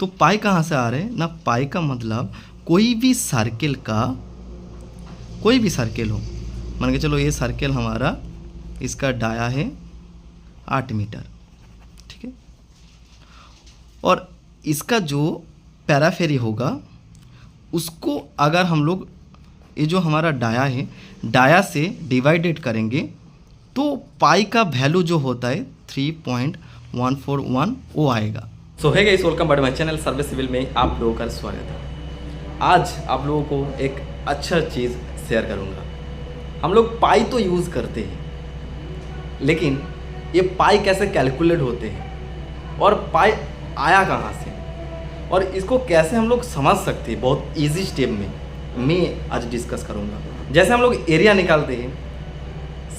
तो पाई कहाँ से आ रहे हैं ना, पाई का मतलब कोई भी सर्किल हो, मान के चलो ये सर्किल हमारा, इसका डाया है 8 मीटर, ठीक है, और इसका जो पैराफेरी होगा उसको अगर हम लोग ये जो हमारा डाया है, डाया से डिवाइडेड करेंगे तो पाई का वैल्यू जो होता है 3.141 वो आएगा। So hey guys, welcome back my channel service civil में आप लोगों का स्वागत है। आज आप लोगों को एक अच्छा चीज़ शेयर करूंगा। हम लोग पाई तो यूज़ करते हैं, लेकिन ये पाई कैसे कैलकुलेट होते हैं और पाई आया कहाँ से और इसको कैसे हम लोग समझ सकते हैं बहुत इजी स्टेप में, मैं आज डिस्कस करूंगा। जैसे हम लोग एरिया निकालते हैं,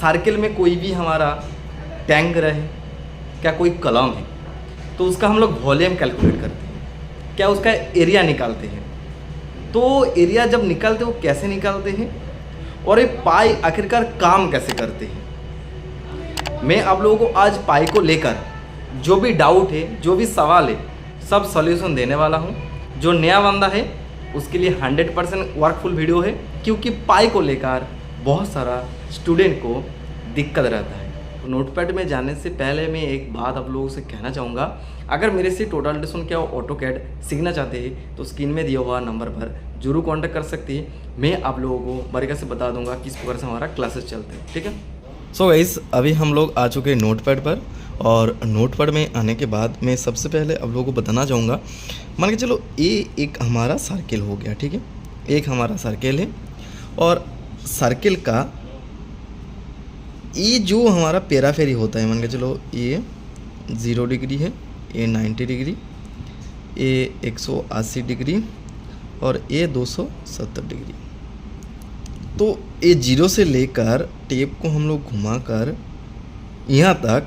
सर्किल में कोई भी हमारा टैंक रहे, क्या कोई कलम है, तो उसका हम लोग वॉल्यूम कैलकुलेट करते हैं, क्या उसका एरिया निकालते हैं। तो एरिया जब निकालते हैं वो कैसे निकालते हैं और ये पाई आखिरकार काम कैसे करते हैं, मैं आप लोगों को आज पाई को लेकर जो भी डाउट है, जो भी सवाल है, सब सॉल्यूशन देने वाला हूँ। जो नया बंदा है उसके लिए 100% वर्कफुल वीडियो है, क्योंकि पाई को लेकर बहुत सारा स्टूडेंट को दिक्कत रहता है। तो नोटपैड में जाने से पहले मैं एक बात आप लोगों से कहना चाहूँगा, अगर मेरे से टोटल क्या ऑटोकैड सीखना चाहते हैं तो स्क्रीन में दिया हुआ नंबर पर जरूर कॉन्टैक्ट कर सकते हैं। मैं आप लोगों को बारीकी से बता दूंगा किस प्रकार से हमारा क्लासेस चलते हैं, ठीक है। सो गाइस, अभी हम लोग आ चुके हैं नोटपैड पर, और नोटपैड में आने के बाद मैं सबसे पहले आप लोगों को बताना चाहूँगा, मान के चलो ये एक हमारा सर्किल हो गया, ठीक है, एक हमारा सर्किल है, और सर्किल का ये जो हमारा पेराफेरी होता है, मान के चलो ये 0 डिग्री है, ये 90 डिग्री, ये 180 डिग्री और ये 270 डिग्री। तो ये 0 से लेकर टेप को हम लोग घुमाकर यहाँ तक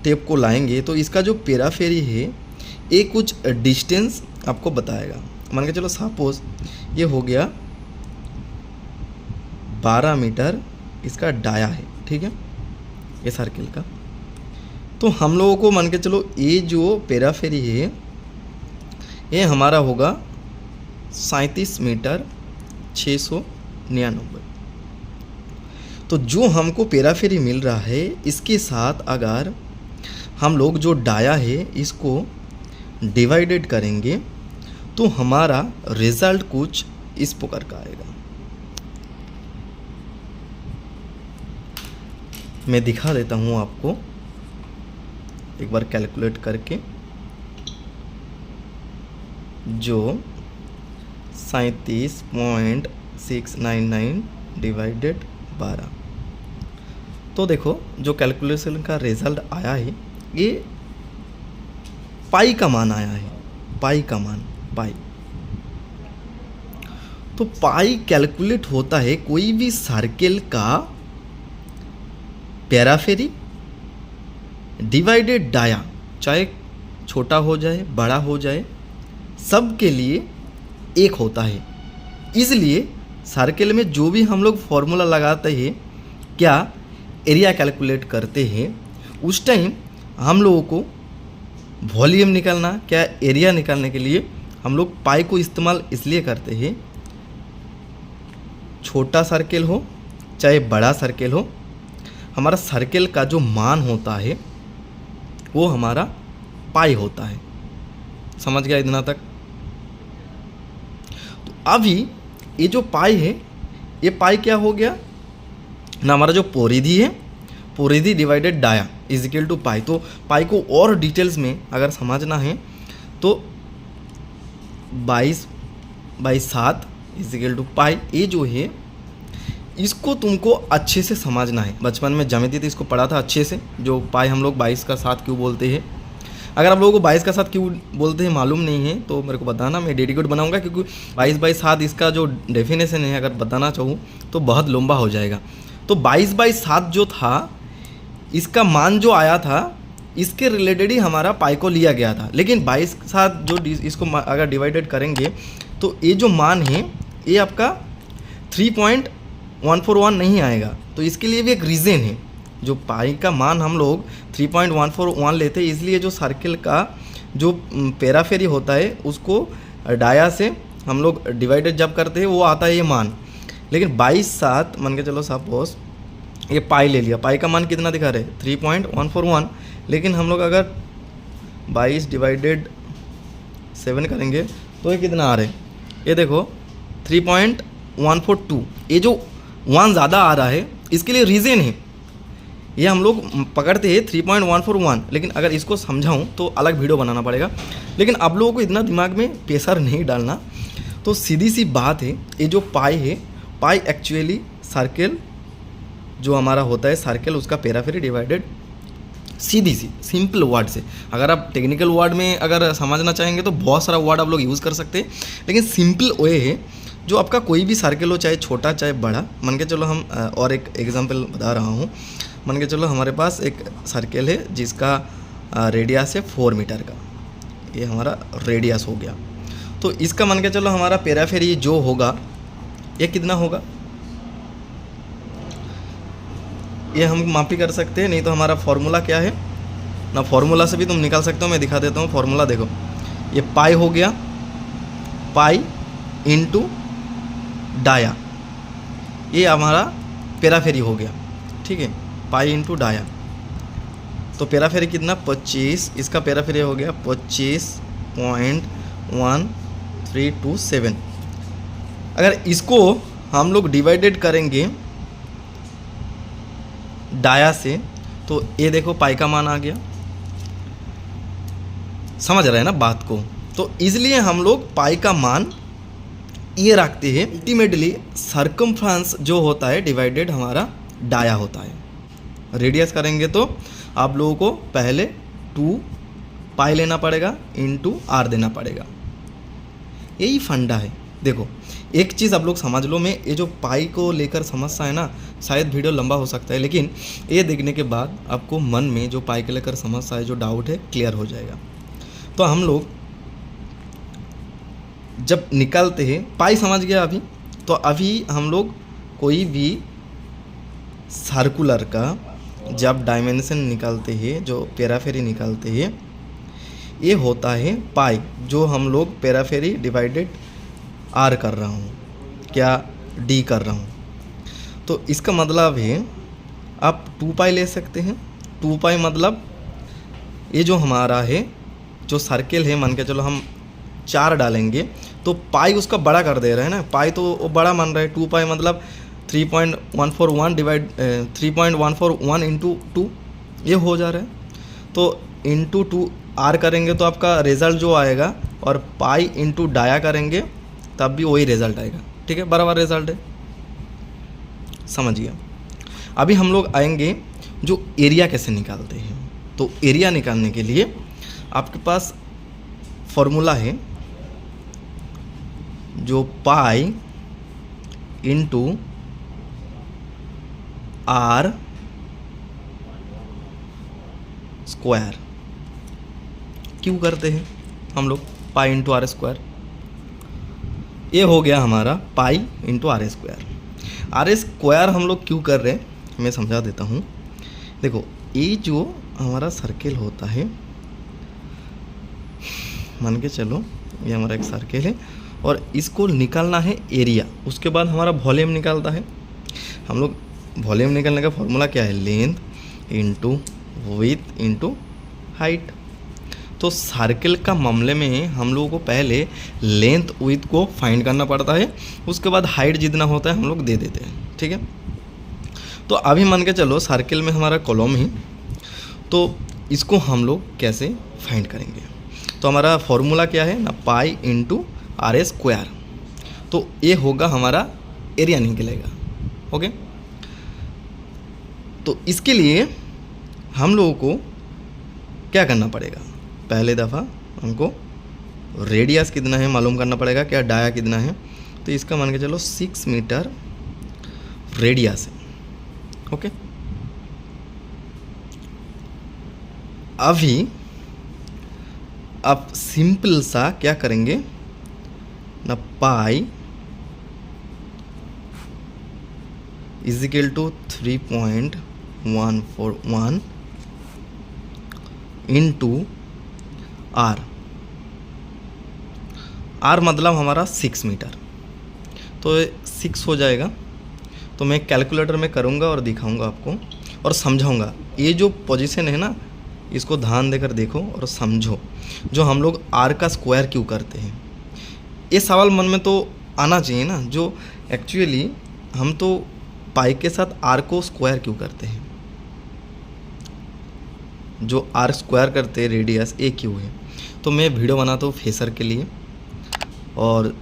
टेप को लाएंगे तो इसका जो पेराफेरी है ये कुछ डिस्टेंस आपको बताएगा। मान के चलो सपोज ये हो गया 12 मीटर इसका डाया है, ठीक है, ये सर्किल का। तो हम लोगों को मान के चलो ये जो पेराफेरी है ये हमारा होगा 37 मीटर 699। तो जो हमको पेराफेरी मिल रहा है, इसके साथ अगर हम लोग जो डाया है इसको डिवाइडेड करेंगे तो हमारा रिजल्ट कुछ इस प्रकार का आएगा। मैं दिखा देता हूँ आपको एक बार कैलकुलेट करके, जो 37.699 डिवाइडेड 12। तो देखो जो कैलकुलेशन का रिजल्ट आया है ये पाई का मान आया है, पाई का मान, पाई। तो पाई कैलकुलेट होता है कोई भी सर्किल का पैराफेरी डिवाइडेड डाया, चाहे छोटा हो जाए बड़ा हो जाए, सब के लिए एक होता है। इसलिए सर्किल में जो भी हम लोग फॉर्मूला लगाते हैं, क्या एरिया कैलकुलेट करते हैं, उस टाइम हम लोगों को वॉल्यूम निकालना, क्या एरिया निकालने के लिए हम लोग पाई को इस्तेमाल इसलिए करते हैं, छोटा सर्किल हो चाहे बड़ा सर्किल हो, हमारा सर्किल का जो मान होता है वो हमारा पाई होता है। समझ गया इतना तक? तो अभी ये जो पाई है, ये पाई क्या हो गया ना, हमारा जो परिधि है, परिधि divided dia is equal to pi. तो पाई को और डिटेल्स में अगर समझना है तो 22/7 इज इक्वल टू पाई। ये जो है इसको तुमको अच्छे से समझना है। बचपन में ज्यामिति थी, इसको पढ़ा था अच्छे से, जो पाई हम लोग 22 का 7 क्यों बोलते हैं। अगर आप लोगों को 22 का 7 क्यों बोलते हैं मालूम नहीं है तो मेरे को बताना, मैं डेडिकेट बनाऊंगा, क्योंकि 22/7 इसका जो डेफिनेशन है अगर बताना चाहूँ तो बहुत लंबा हो जाएगा। तो 22/7 जो था, इसका मान जो आया था, इसके रिलेटेड ही हमारा पाई को लिया गया था। लेकिन 22 के साथ जो इसको अगर डिवाइडेड करेंगे तो ये जो मान है ये आपका 3.141 नहीं आएगा। तो इसके लिए भी एक रीज़न है, जो पाई का मान हम लोग 3.141 लेते हैं, इसलिए जो सर्किल का जो पेराफेरी होता है उसको डाया से हम लोग डिवाइडेड जब करते हैं वो आता है ये मान। लेकिन 22/7 मान के चलो सपोज ये पाई ले लिया, पाई का मान कितना दिखा रहे 3.141, लेकिन हम लोग अगर 22/7 करेंगे तो ये कितना आ रहा है, ये देखो 3.142। ये जो 1 ज़्यादा आ रहा है इसके लिए रीज़न है, ये हम लोग पकड़ते हैं 3.141, लेकिन अगर इसको समझाऊं तो अलग वीडियो बनाना पड़ेगा। लेकिन आप लोगों को इतना दिमाग में प्रेशर नहीं डालना, तो सीधी सी बात है, ये जो पाई है, पाई एक्चुअली सर्कल जो हमारा होता है सर्कल, उसका पेराफेरी डिवाइडेड, सीधी सी सिंपल वर्ड से। अगर आप टेक्निकल वर्ड में अगर समझना चाहेंगे तो बहुत सारा वर्ड आप लोग यूज़ कर सकते हैं, लेकिन सिंपल वे है जो आपका कोई भी सर्कल हो, चाहे छोटा चाहे बड़ा। मान के चलो हम और एक एग्जांपल बता रहा हूँ। मान के चलो हमारे पास एक सर्कल है जिसका रेडियस है 4 मीटर का, ये हमारा रेडियस हो गया। तो इसका मान के चलो हमारा पेराफेरी जो होगा ये कितना होगा, ये हम मापी कर सकते हैं। नहीं तो हमारा फॉर्मूला क्या है ना, फॉर्मूला से भी तुम निकाल सकते हो, मैं दिखा देता हूँ फॉर्मूला। देखो ये पाई हो गया, पाई इंटू डाया, ये हमारा पेराफेरी हो गया, ठीक है, पाई इंटू डाया। तो पेराफेरी कितना 25, इसका पेराफेरी हो गया 25.1327। अगर इसको हम लोग डिवाइडेड करेंगे डाया से तो ये देखो पाई का मान आ गया। समझ रहे हैं ना बात को? तो इसलिए हम लोग पाई का मान ये रखते हैं। अल्टीमेटली सर्कमफ्रेंस जो होता है डिवाइडेड हमारा डाया होता है। रेडियस करेंगे तो आप लोगों को पहले 2 पाई लेना पड़ेगा इंटू आर देना पड़ेगा, यही फंडा है। देखो एक चीज़ आप लोग समझ लो, मैं ये जो पाई को लेकर समस्या है ना, शायद वीडियो लंबा हो सकता है, लेकिन ये देखने के बाद आपको मन में जो पाई के लेकर समस्या है, जो डाउट है, क्लियर हो जाएगा। तो हम लोग जब निकालते हैं, पाई समझ गया अभी, तो अभी हम लोग कोई भी सर्कुलर का जब डायमेंशन निकालते हैं, जो पेराफेरी निकालते हैं, ये होता है पाई, जो हम लोग पेराफेरी डिवाइडेड आर कर रहा हूँ, क्या डी कर रहा हूँ। तो इसका मतलब है आप 2 पाई ले सकते हैं। 2 पाई मतलब ये जो हमारा है, जो सर्कल है, मान के चलो हम 4 डालेंगे तो पाई उसका बड़ा कर दे रहे हैं ना, पाई तो वो बड़ा मान रहा है। 2 पाई मतलब 3.141 डिवाइड 3.141 इंटू 2, ये हो जा रहा है। तो इंटू 2 आर करेंगे तो आपका रिज़ल्ट जो आएगा, और पाई इंटू डाया करेंगे तब भी वही रिज़ल्ट आएगा, ठीक है, बराबर रिज़ल्ट है। समझिए। अभी हम लोग आएंगे जो एरिया कैसे निकालते हैं। तो एरिया निकालने के लिए आपके पास फॉर्मूला है, जो पाई इंटू आर स्क्वायर। क्यों करते हैं हम लोग पाई इंटू आर स्क्वायर? ये हो गया हमारा pi into r square. R square हम लोग क्यों कर रहे हैं, मैं समझा देता हूँ। देखो ये जो हमारा सर्कल होता है, मान के चलो ये हमारा एक सर्कल है, और इसको निकालना है एरिया, उसके बाद हमारा वॉल्यूम निकालता है। हम लोग वॉल्यूम निकालने का फॉर्मूला क्या है, length into width into height. तो सर्कल का मामले में हम लोगों को पहले लेंथ विड्थ को फाइंड करना पड़ता है, उसके बाद हाइट जितना होता है हम लोग दे देते हैं, ठीक है। तो अभी मान के चलो सर्कल में हमारा कॉलम है, तो इसको हम लोग कैसे फाइंड करेंगे? तो हमारा फॉर्मूला क्या है ना, पाई इंटू आर स्क्वायर। तो ये होगा हमारा एरिया निकलेगा, ओके। तो इसके लिए हम लोगों को क्या करना पड़ेगा, पहले दफ़ा हमको रेडियस कितना है मालूम करना पड़ेगा, क्या डाया कितना है। तो इसका मान के चलो 6 मीटर रेडियस है, ओके। अभी आप सिंपल सा क्या करेंगे ना, pi is equal to 3.141 into r. R मतलब हमारा 6 मीटर, तो 6 हो जाएगा। तो मैं कैलकुलेटर में करूँगा और दिखाऊंगा आपको और समझाऊंगा। ये जो पोजीशन है ना, इसको ध्यान देकर देखो और समझो, जो हम लोग आर का स्क्वायर क्यों करते हैं। ये सवाल मन में तो आना चाहिए ना, जो एक्चुअली हम तो पाई के साथ आर को स्क्वायर क्यों करते हैं। जो आर स्क्वायर करते हैं रेडियस ए क्यों है। तो मैं वीडियो बनाता हूँ फेसर के लिए और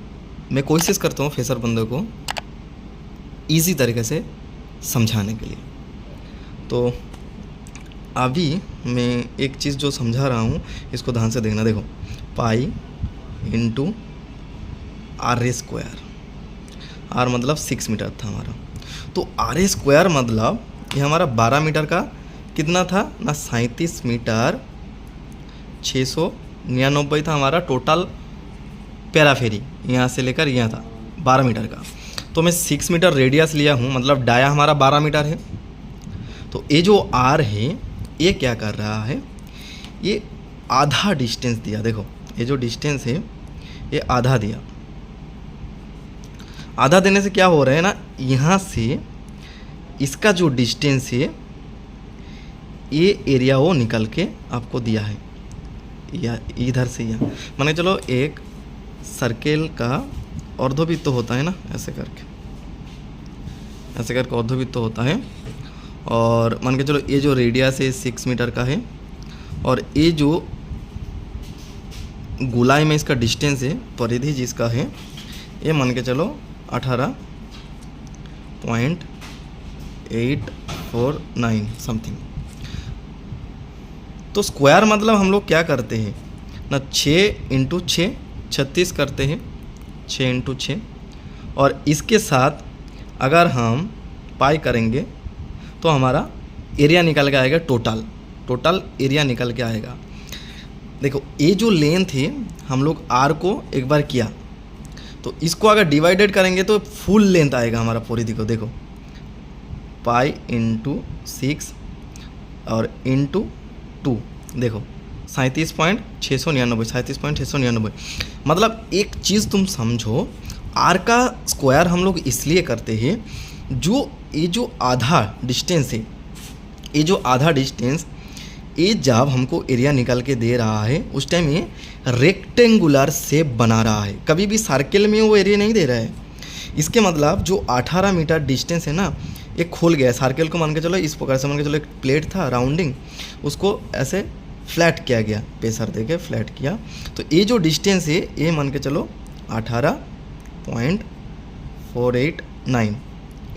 मैं कोशिश करता हूँ फेसर बंदे को इजी तरीके से समझाने के लिए। तो अभी मैं एक चीज़ जो समझा रहा हूँ इसको ध्यान से देखना। देखो, pi into r square, r मतलब 6 मीटर था हमारा, तो आर स्क्वायर मतलब ये हमारा 12 मीटर का कितना था ना, 37 मीटर 699 था हमारा टोटल पैराफेरी, यहाँ से लेकर यहाँ था 12 मीटर का। तो मैं 6 मीटर रेडियस लिया हूँ, मतलब डाया हमारा 12 मीटर है। तो ये जो आर है ये क्या कर रहा है, ये आधा डिस्टेंस दिया। देखो ये जो डिस्टेंस है ये आधा दिया। आधा देने से क्या हो रहा है ना, यहाँ से इसका जो डिस्टेंस है ये एरिया वो निकल के आपको दिया है, या इधर से यहाँ मान के चलो एक सर्कल का अर्धवृत्त तो होता है ना, ऐसे करके अर्धवृत्त तो होता है। और मान के चलो ये जो रेडियस है 6 मीटर का है और ये जो गोलाई में इसका डिस्टेंस है, परिधि जिसका है, ये मान के चलो 18.849 समथिंग। तो स्क्वायर मतलब हम लोग क्या करते हैं ना, 6 इंटू 6 36 करते हैं, 6 इंटू 6। और इसके साथ अगर हम पाई करेंगे तो हमारा एरिया निकल के आएगा, टोटल एरिया निकल के आएगा। देखो ये जो लेंथ है हम लोग आर को एक बार किया, तो इसको अगर डिवाइडेड करेंगे तो फुल लेंथ आएगा हमारा परिधि को। देखो पाई इंटू 6 और इंटू 2, देखो 37.699। मतलब एक चीज़ तुम समझो, आर का स्क्वायर हम लोग इसलिए करते हैं, जो ये जो आधा डिस्टेंस है, ये जो आधा डिस्टेंस ये जब हमको एरिया निकाल के दे रहा है उस टाइम ये रेक्टेंगुलर शेप बना रहा है, कभी भी सर्कल में वो एरिया नहीं दे रहा है। इसके मतलब जो 18 मीटर डिस्टेंस है ना, ये खोल गया है। सर्कल को मान के चलो इस प्रकार से, मान के चलो एक प्लेट था राउंडिंग, उसको ऐसे फ्लैट किया गया, प्रेशर दे के फ्लैट किया। तो ये जो डिस्टेंस है ये मान के चलो 18.489,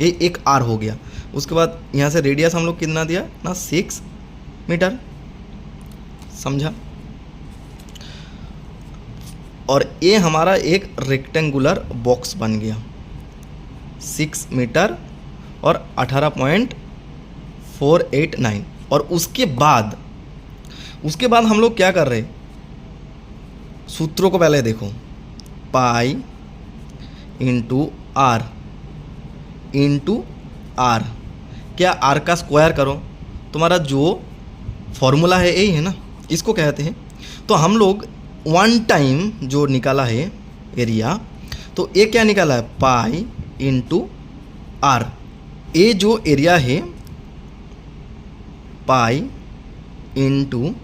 ये एक आर हो गया। उसके बाद यहाँ से रेडियस हम लोग कितना दिया ना, 6 मीटर, समझा। और ये हमारा एक रेक्टेंगुलर बॉक्स बन गया, 6 मीटर और 18.489। और उसके बाद हम लोग क्या कर रहे, सूत्रों को पहले देखो, पाई इंटू आर क्या आर का स्क्वायर करो, तुम्हारा जो फॉर्मूला है यही है ना, इसको कहते हैं। तो हम लोग वन टाइम जो निकाला है एरिया, तो ये क्या निकाला है, पाई इंटू आर। ये जो एरिया है पाई इंटू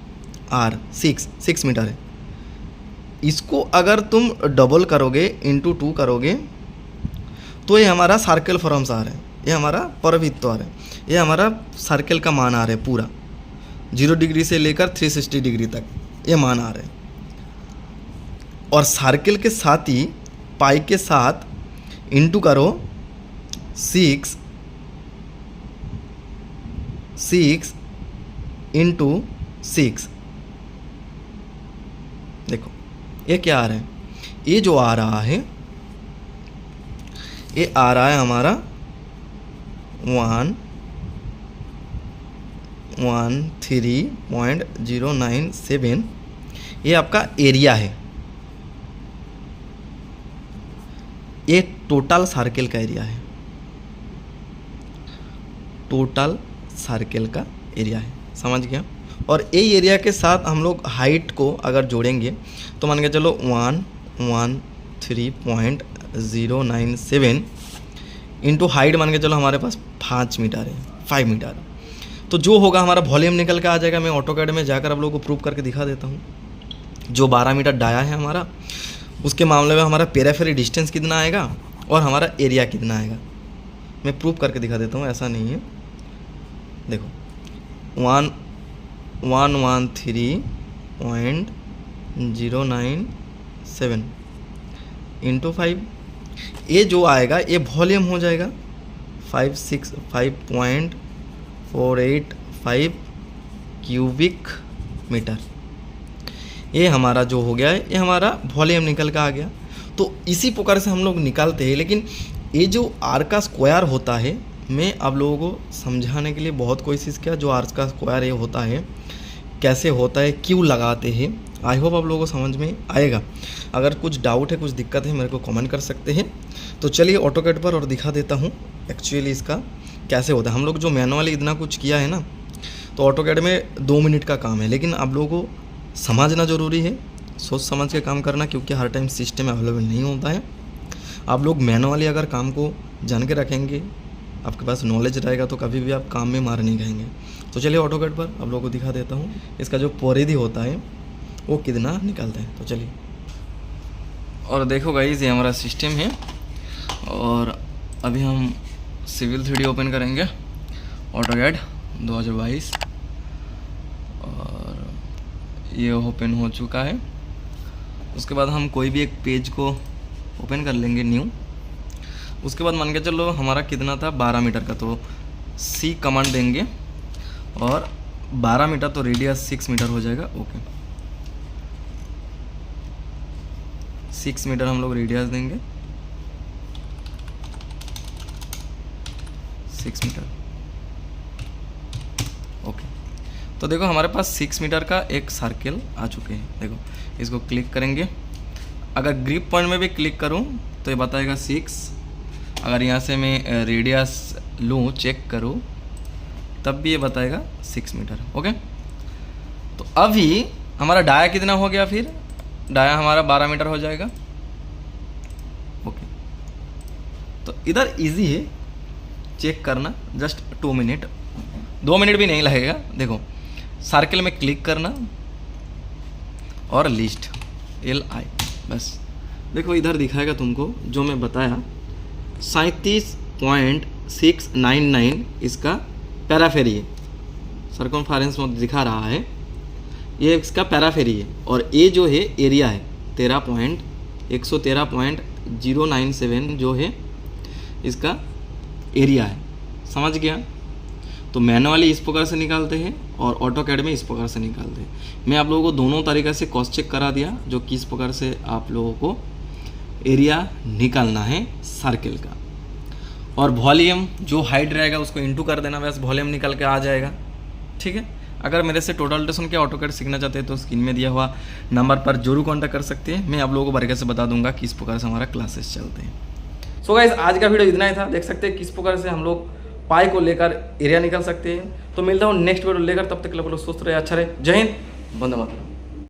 आर, 6 मीटर है। इसको अगर तुम डबल करोगे, इंटू 2 करोगे, तो ये हमारा सर्कल फॉर्म्स आ रहा है, ये हमारा परवृत्त आ रहा है, ये हमारा सर्कल का मान आ रहा है पूरा 0 डिग्री से लेकर 360 डिग्री तक ये मान आ रहा है। और सर्कल के साथ ही पाई के साथ इंटू करो 6 इंटू 6। देखो ये क्या आ रहा है, ये जो आ रहा है ये आ रहा है हमारा 113.097। ये आपका एरिया है, ये टोटल सर्कल का एरिया है, टोटल सर्कल का एरिया है, समझ गया। और ये एरिया के साथ हम लोग हाइट को अगर जोड़ेंगे तो मान के चलो 1 513.097 इंटू हाइट मान के चलो हमारे पास 5 मीटर है, 5 मीटर। तो जो होगा हमारा वॉल्यूम निकल के आ जाएगा। मैं ऑटोकैड में जाकर आप लोगों को प्रूव करके दिखा देता हूँ। जो 12 मीटर डाया है हमारा, उसके मामले में हमारा पेराफेरी डिस्टेंस कितना आएगा और हमारा एरिया कितना आएगा, मैं प्रूव करके दिखा देता हूँ। ऐसा नहीं है, देखो 113.097 इंटू 5, ये जो आएगा ये वॉल्यूम हो जाएगा 565.485 क्यूबिक मीटर। ये हमारा जो हो गया है, ये हमारा वॉल्यूम निकल के आ गया। तो इसी प्रकार से हम लोग निकालते हैं। लेकिन ये जो आर का स्क्वायर होता है, मैं आप लोगों को समझाने के लिए बहुत कोशिश किया। जो आर का स्क्वायर ये होता है, कैसे होता है, क्यों लगाते हैं, आई होप आप लोगों को समझ में आएगा। अगर कुछ डाउट है, कुछ दिक्कत है, मेरे को कमेंट कर सकते हैं। तो चलिए ऑटोकैड पर और दिखा देता हूँ एक्चुअली इसका कैसे होता है। हम लोग जो मैनुअली इतना कुछ किया है ना, तो ऑटोकैड में 2 मिनट का काम है। लेकिन आप लोगों को समझना ज़रूरी है, सोच समझ के काम करना, क्योंकि हर टाइम सिस्टम अवेलेबल नहीं होता है। आप लोग मैनुअली अगर काम को जान के रखेंगे, आपके पास नॉलेज रहेगा, तो कभी भी आप काम में मार नहीं खाएंगे। तो चलिए ऑटोकैड पर आप लोगों को दिखा देता हूँ इसका जो परिधि होता है वो कितना निकलता है। तो चलिए, और देखो गाइस, ये हमारा सिस्टम है। और अभी हम सिविल 3D ओपन करेंगे, ऑटोकैड 2022, और ये ओपन हो चुका है। उसके बाद हम कोई भी एक पेज को ओपन कर लेंगे, न्यू। उसके बाद मान के चलो हमारा कितना था, 12 मीटर का, तो सी कमांड देंगे और 12 मीटर तो रेडियस 6 मीटर हो जाएगा। ओके, 6 मीटर हम लोग रेडियस देंगे, 6 मीटर। ओके, तो देखो हमारे पास 6 मीटर का एक सर्किल आ चुके हैं। देखो इसको क्लिक करेंगे, अगर ग्रिप पॉइंट में भी क्लिक करूं तो ये बताएगा 6। अगर यहाँ से मैं रेडियस लूँ, चेक करूँ, तब भी ये बताएगा 6 मीटर। ओके, तो अभी हमारा डाया कितना हो गया, फिर डाया हमारा 12 मीटर हो जाएगा। ओके, तो इधर इजी है चेक करना, जस्ट 2 मिनट, 2 मिनट भी नहीं लगेगा। देखो सर्किल में क्लिक करना और लिस्ट LI, बस देखो इधर दिखाएगा तुमको जो मैं बताया, 37.699 इसका पैराफेरी है। सर्कमफेरेंस में दिखा रहा है, ये इसका पैराफेरी है। और ये जो है एरिया है 113.097 जो है इसका एरिया है। समझ गया? तो मैनुअली इस प्रकार से निकालते हैं और ऑटोकैड में इस प्रकार से निकालते हैं। मैं आप लोगों को दोनों तरीक़े से क्रॉस चेक करा दिया, जो किस प्रकार से आप लोगों को एरिया निकालना है सर्किल का। और वॉल्यूम जो हाइट रहेगा उसको इंटू कर देना, बस वॉल्यूम निकल के आ जाएगा। ठीक है, अगर मेरे से टोटल के ऑटोकैड सीखना चाहते हैं तो स्क्रीन में दिया हुआ नंबर पर जरूर कॉन्टैक्ट कर सकते हैं। मैं आप लोगों को बारीकी से बता दूंगा किस प्रकार से हमारा क्लासेस चलते हैं। सो गाइस, आज का वीडियो इतना ही था। देख सकते हैं किस प्रकार से हम लोग पाई को लेकर एरिया निकाल सकते हैं। तो मिलता हूँ नेक्स्ट वीडियो लेकर, तब तक के लिए स्वस्थ रहे, अच्छा रहे। जय हिंद, वंदे मातरम।